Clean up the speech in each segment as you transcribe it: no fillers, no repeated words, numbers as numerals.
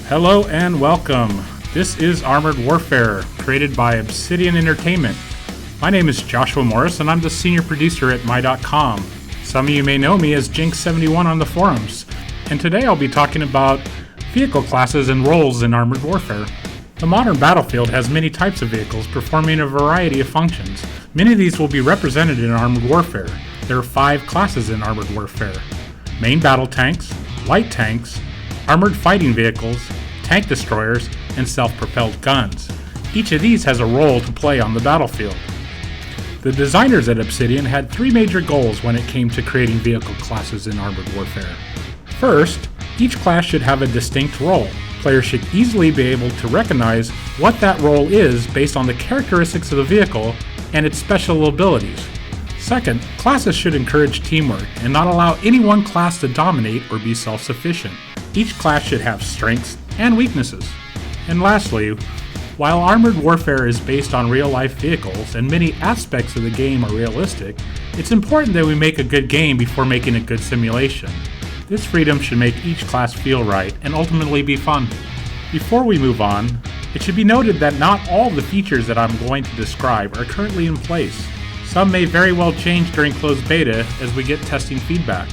Hello and welcome. This is Armored Warfare, created by Obsidian Entertainment. My name is Joshua Morris, and I'm the senior producer at my.com. Some of you may know me as Jinx71 on the forums, and today I'll be talking about vehicle classes and roles in Armored Warfare. The modern battlefield has many types of vehicles performing a variety of functions. Many of these will be represented in Armored Warfare. There are 5 classes in Armored Warfare: main battle tanks, light tanks, armored fighting vehicles, tank destroyers, and self-propelled guns. Each of these has a role to play on the battlefield. The designers at Obsidian had 3 major goals when it came to creating vehicle classes in Armored Warfare. First, each class should have a distinct role. Players should easily be able to recognize what that role is based on the characteristics of the vehicle and its special abilities. Second, classes should encourage teamwork and not allow any one class to dominate or be self-sufficient. Each class should have strengths and weaknesses. And lastly, while Armored Warfare is based on real-life vehicles and many aspects of the game are realistic, it's important that we make a good game before making a good simulation. This freedom should make each class feel right and ultimately be fun. Before we move on, it should be noted that not all the features that I'm going to describe are currently in place. Some may very well change during closed beta as we get testing feedback.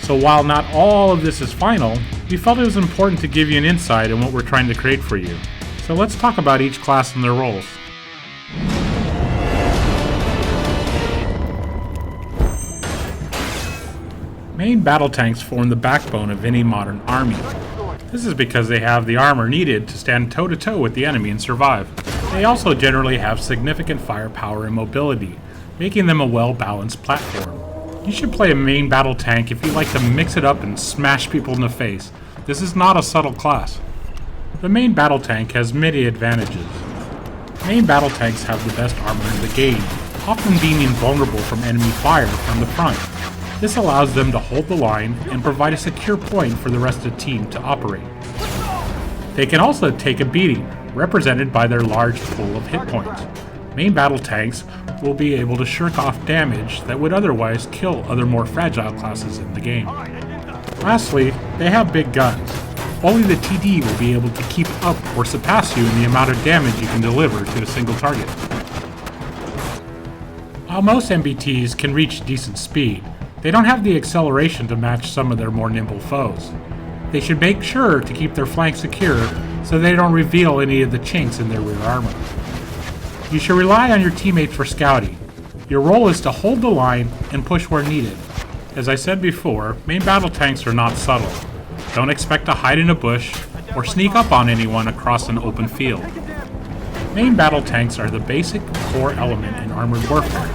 So while not all of this is final, we felt it was important to give you an insight on what we're trying to create for you. So let's talk about each class and their roles. Main battle tanks form the backbone of any modern army. This is because they have the armor needed to stand toe-to-toe with the enemy and survive. They also generally have significant firepower and mobility, making them a well-balanced platform. You should play a main battle tank if you like to mix it up and smash people in the face. This is not a subtle class. The main battle tank has many advantages. Main battle tanks have the best armor in the game, often being invulnerable from enemy fire from the front. This allows them to hold the line and provide a secure point for the rest of the team to operate. They can also take a beating, represented by their large pool of hit points. Main battle tanks will be able to shirk off damage that would otherwise kill other more fragile classes in the game. Lastly, they have big guns. Only the TD will be able to keep up or surpass you in the amount of damage you can deliver to a single target. While most MBTs can reach decent speed, they don't have the acceleration to match some of their more nimble foes. They should make sure to keep their flanks secure so they don't reveal any of the chinks in their rear armor. You should rely on your teammates for scouting. Your role is to hold the line and push where needed. As I said before, main battle tanks are not subtle. Don't expect to hide in a bush or sneak up on anyone across an open field. Main battle tanks are the basic core element in Armored Warfare,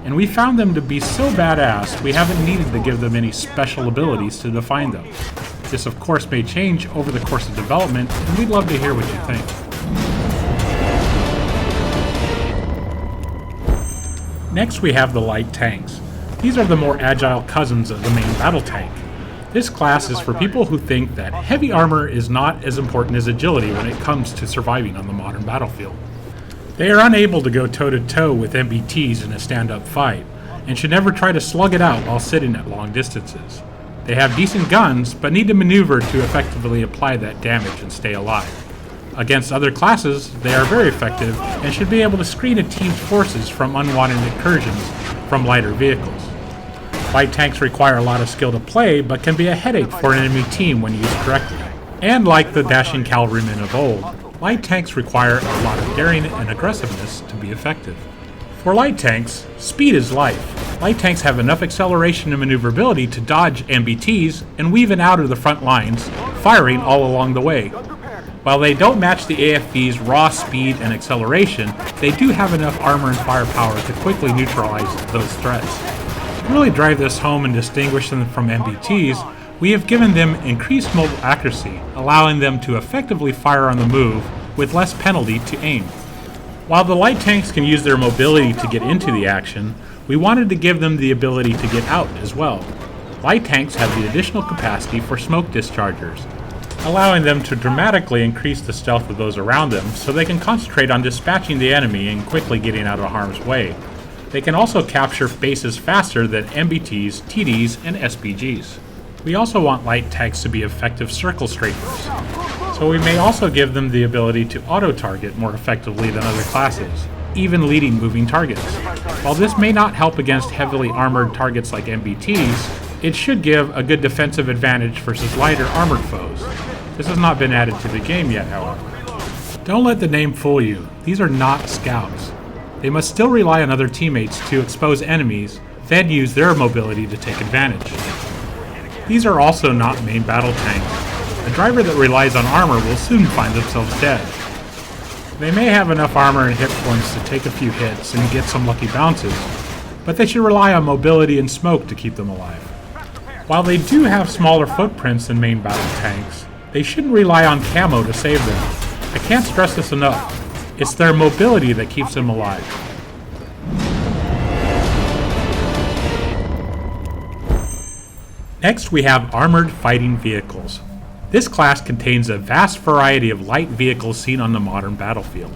and we found them to be so badass we haven't needed to give them any special abilities to define them. This of course may change over the course of development, and we'd love to hear what you think. Next we have the light tanks. These are the more agile cousins of the main battle tank. This class is for people who think that heavy armor is not as important as agility when it comes to surviving on the modern battlefield. They are unable to go toe-to-toe with MBTs in a stand-up fight, and should never try to slug it out while sitting at long distances. They have decent guns, but need to maneuver to effectively apply that damage and stay alive. Against other classes, they are very effective and should be able to screen a team's forces from unwanted incursions from lighter vehicles. Light tanks require a lot of skill to play, but can be a headache for an enemy team when used correctly. And like the dashing cavalrymen of old, light tanks require a lot of daring and aggressiveness to be effective. For light tanks, speed is life. Light tanks have enough acceleration and maneuverability to dodge MBTs and weave in out of the front lines, firing all along the way. While they don't match the AFV's raw speed and acceleration, they do have enough armor and firepower to quickly neutralize those threats. To really drive this home and distinguish them from MBTs, we have given them increased mobile accuracy, allowing them to effectively fire on the move with less penalty to aim. While the light tanks can use their mobility to get into the action, we wanted to give them the ability to get out as well. Light tanks have the additional capacity for smoke dischargers, allowing them to dramatically increase the stealth of those around them so they can concentrate on dispatching the enemy and quickly getting out of harm's way. They can also capture bases faster than MBTs, TDs, and SPGs. We also want light tanks to be effective circle strafers. so we may also give them the ability to auto-target more effectively than other classes, even leading moving targets. While this may not help against heavily armored targets like MBTs, it should give a good defensive advantage versus lighter armored foes. This has not been added to the game yet, however. Don't let the name fool you. These are not scouts. They must still rely on other teammates to expose enemies, then use their mobility to take advantage. These are also not main battle tanks. A driver that relies on armor will soon find themselves dead. They may have enough armor and hit points to take a few hits and get some lucky bounces, but they should rely on mobility and smoke to keep them alive. While they do have smaller footprints than main battle tanks, they shouldn't rely on camo to save them. I can't stress this enough. It's their mobility that keeps them alive. Next, we have armored fighting vehicles. This class contains a vast variety of light vehicles seen on the modern battlefield.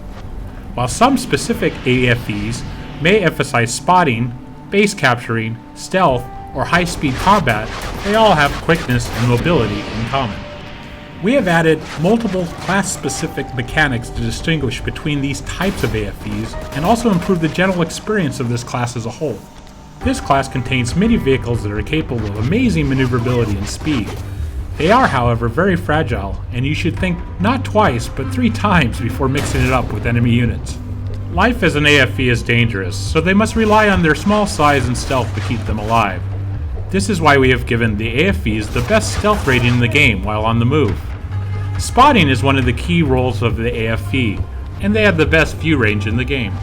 While some specific AFVs may emphasize spotting, base capturing, stealth, or high-speed combat, they all have quickness and mobility in common. We have added multiple class-specific mechanics to distinguish between these types of AFVs and also improve the general experience of this class as a whole. This class contains many vehicles that are capable of amazing maneuverability and speed. They are, however, very fragile, and you should think not twice, but 3 times before mixing it up with enemy units. Life as an AFV is dangerous, so they must rely on their small size and stealth to keep them alive. This is why we have given the AFVs the best stealth rating in the game while on the move. Spotting is one of the key roles of the AFV, and they have the best view range in the game.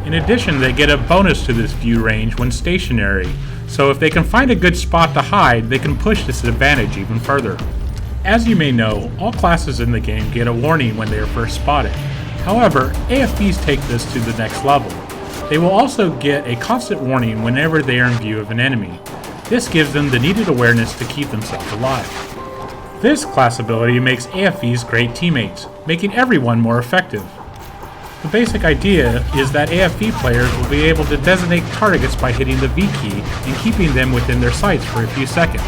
In addition, they get a bonus to this view range when stationary, so if they can find a good spot to hide, they can push this advantage even further. As you may know, all classes in the game get a warning when they are first spotted. However, AFVs take this to the next level. They will also get a constant warning whenever they are in view of an enemy. This gives them the needed awareness to keep themselves alive. This class ability makes AFVs great teammates, making everyone more effective. The basic idea is that AFV players will be able to designate targets by hitting the V key and keeping them within their sights for a few seconds.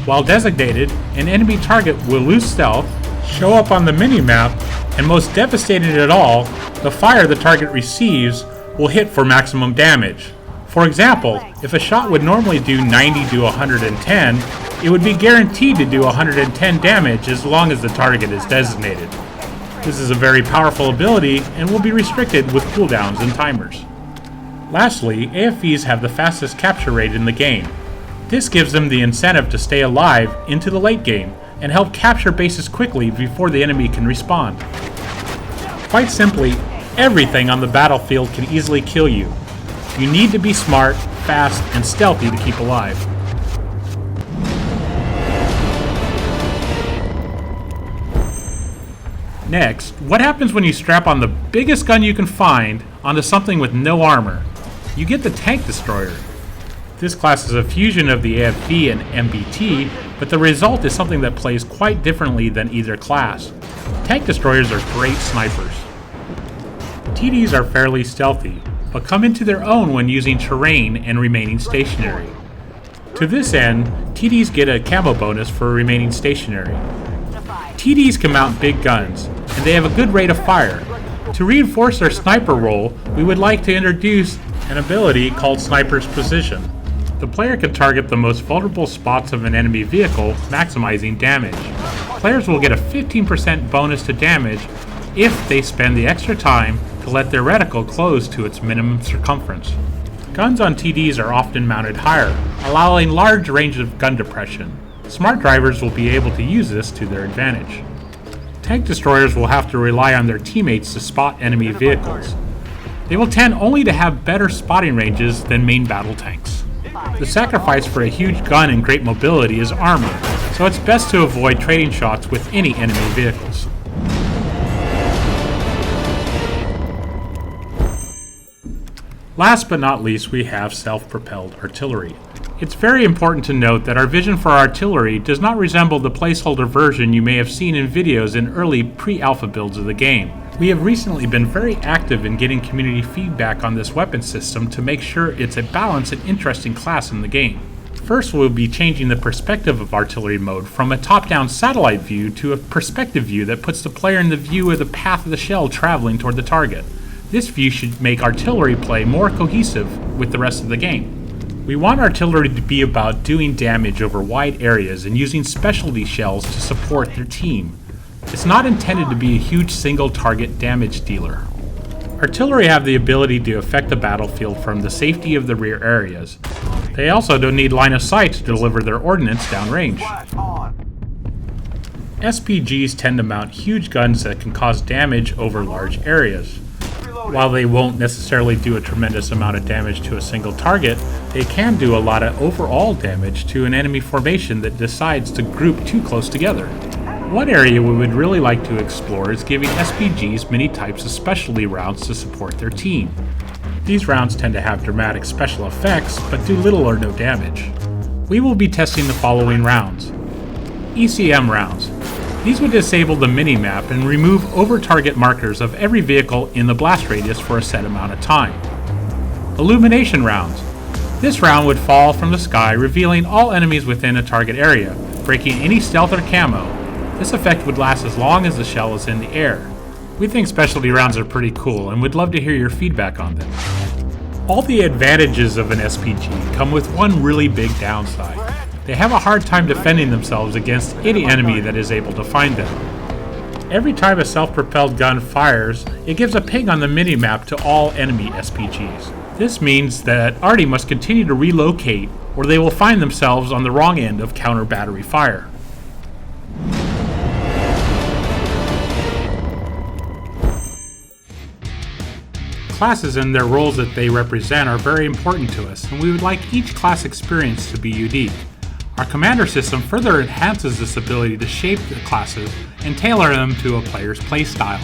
While designated, an enemy target will lose stealth, show up on the minimap, and most devastating at all, the fire the target receives will hit for maximum damage. For example, if a shot would normally do 90 to 110, it would be guaranteed to do 110 damage as long as the target is designated. This is a very powerful ability and will be restricted with cooldowns and timers. Lastly, AFVs have the fastest capture rate in the game. This gives them the incentive to stay alive into the late game and help capture bases quickly before the enemy can respawn. Quite simply, everything on the battlefield can easily kill you. You need to be smart, fast, and stealthy to keep alive. Next, what happens when you strap on the biggest gun you can find onto something with no armor? You get the Tank Destroyer. This class is a fusion of the AFV and MBT, but the result is something that plays quite differently than either class. Tank Destroyers are great snipers. TDs are fairly stealthy, but come into their own when using terrain and remaining stationary. To this end, TDs get a camo bonus for remaining stationary. TDs can mount big guns, and they have a good rate of fire. To reinforce their sniper role, we would like to introduce an ability called Sniper's Precision. The player can target the most vulnerable spots of an enemy vehicle, maximizing damage. Players will get a 15% bonus to damage if they spend the extra time to let their reticle close to its minimum circumference. Guns on TDs are often mounted higher, allowing large range of gun depression. Smart drivers will be able to use this to their advantage. Tank destroyers will have to rely on their teammates to spot enemy vehicles. They will tend only to have better spotting ranges than main battle tanks. The sacrifice for a huge gun and great mobility is armor, so it's best to avoid trading shots with any enemy vehicles. Last but not least, we have self-propelled artillery. It's very important to note that our vision for artillery does not resemble the placeholder version you may have seen in videos in early pre-alpha builds of the game. We have recently been very active in getting community feedback on this weapon system to make sure it's a balanced and interesting class in the game. First, we'll be changing the perspective of artillery mode from a top-down satellite view to a perspective view that puts the player in the view of the path of the shell traveling toward the target. This view should make artillery play more cohesive with the rest of the game. We want artillery to be about doing damage over wide areas and using specialty shells to support their team. It's not intended to be a huge single target damage dealer. Artillery have the ability to affect the battlefield from the safety of the rear areas. They also don't need line of sight to deliver their ordnance downrange. SPGs tend to mount huge guns that can cause damage over large areas. While they won't necessarily do a tremendous amount of damage to a single target, they can do a lot of overall damage to an enemy formation that decides to group too close together. One area we would really like to explore is giving SPGs many types of specialty rounds to support their team. These rounds tend to have dramatic special effects, but do little or no damage. We will be testing the following rounds. ECM rounds. These would disable the minimap and remove over-target markers of every vehicle in the blast radius for a set amount of time. Illumination rounds. This round would fall from the sky, revealing all enemies within a target area, breaking any stealth or camo. This effect would last as long as the shell is in the air. We think specialty rounds are pretty cool and would love to hear your feedback on them. All the advantages of an SPG come with one really big downside. They have a hard time defending themselves against any enemy that is able to find them. Every time a self-propelled gun fires, it gives a ping on the minimap to all enemy SPGs. This means that Arty must continue to relocate or they will find themselves on the wrong end of counter battery fire. Classes and their roles that they represent are very important to us, and we would like each class experience to be unique. Our commander system further enhances this ability to shape the classes and tailor them to a player's playstyle.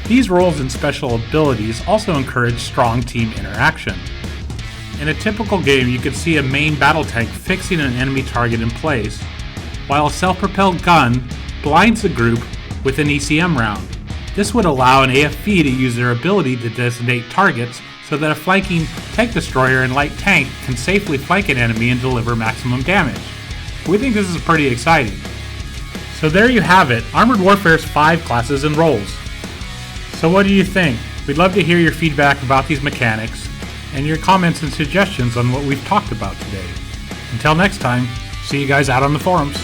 These roles and special abilities also encourage strong team interaction. In a typical game, you could see a main battle tank fixing an enemy target in place, while a self-propelled gun blinds the group with an ECM round. This would allow an AFV to use their ability to designate targets so that a flanking tank destroyer and light tank can safely flank an enemy and deliver maximum damage. We think this is pretty exciting. So there you have it, Armored Warfare's 5 classes and roles. So what do you think? We'd love to hear your feedback about these mechanics and your comments and suggestions on what we've talked about today. Until next time, see you guys out on the forums.